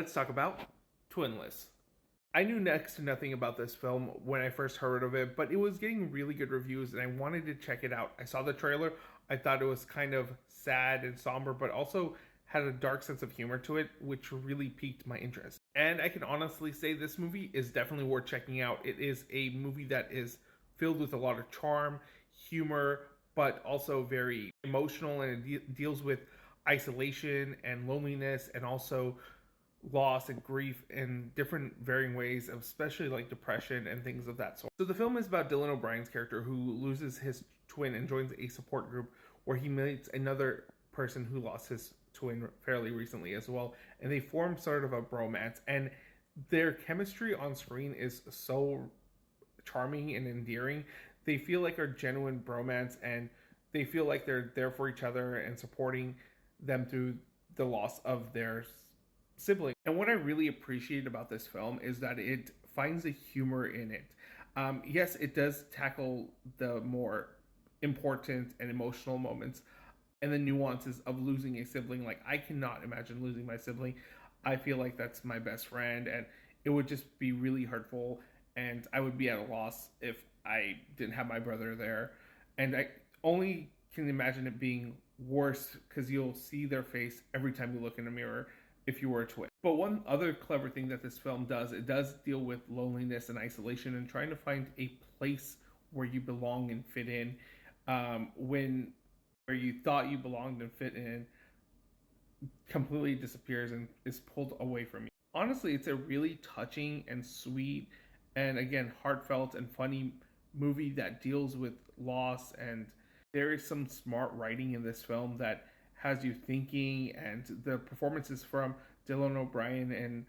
let's talk about Twinless. I knew next to nothing about this film when I first heard of it, but it was getting really good reviews and I wanted to check it out. I saw the trailer, I thought it was kind of sad and somber, but also had a dark sense of humor to it, which really piqued my interest. And I can honestly say this movie is definitely worth checking out. It is a movie that is filled with a lot of charm, humor, but also very emotional, and it deals with isolation and loneliness and also loss and grief in different varying ways, especially like depression and things of that sort. So the film is about Dylan O'Brien's character who loses his twin and joins a support group where he meets another person who lost his twin fairly recently as well, and they form sort of a bromance, and their chemistry on screen is so charming and endearing. They feel like a genuine bromance, and they feel like they're there for each other and supporting them through the loss of their sibling. And what I really appreciate about this film is that it finds the humor in it. Yes, it does tackle the more important and emotional moments and the nuances of losing a sibling. Like, I cannot imagine losing my sibling. I feel like that's my best friend, and it would just be really hurtful, and I would be at a loss if I didn't have my brother there. And I only can imagine it being worse because you'll see their face every time you look in a mirror if you were a twin. But one other clever thing that this film does, it does deal with loneliness and isolation and trying to find a place where you belong and fit in, when where you thought you belonged and fit in completely disappears and is pulled away from you. Honestly, it's a really touching and sweet and, again, heartfelt and funny movie that deals with loss, and there is some smart writing in this film that has you thinking, and the performances from Dylan O'Brien and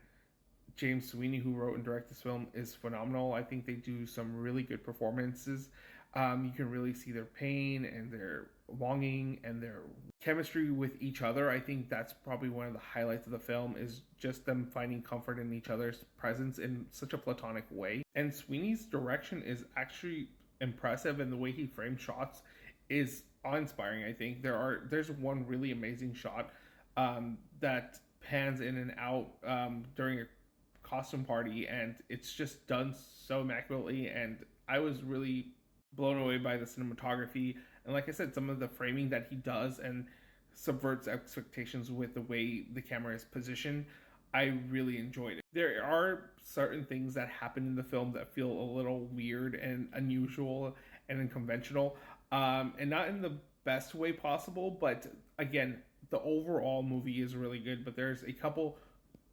James Sweeney, who wrote and directed this film, is phenomenal. I think they do some really good performances. You can really see their pain and their longing and their chemistry with each other. I think that's probably one of the highlights of the film, is just them finding comfort in each other's presence in such a platonic way. And Sweeney's direction is actually impressive, and the way he frames shots is awe-inspiring. I think there's one really amazing shot that pans in and out during a costume party, and it's just done so immaculately, and I was really blown away by the cinematography, and like I said, some of the framing that he does and subverts expectations with the way the camera is positioned. I really enjoyed it. There are certain things that happen in the film that feel a little weird and unusual and unconventional, and not in the best way possible, but again, the overall movie is really good. But there's a couple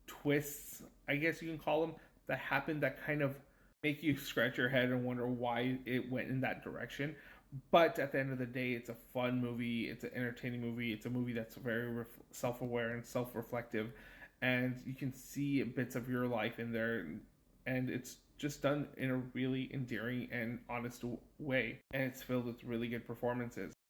twists, I guess you can call them, that happen that kind of make you scratch your head and wonder why it went in that direction. But at the end of the day, it's a fun movie, it's an entertaining movie, it's a movie that's very self-aware and self-reflective, and you can see bits of your life in there, and it's just done in a really endearing and honest way, and it's filled with really good performances.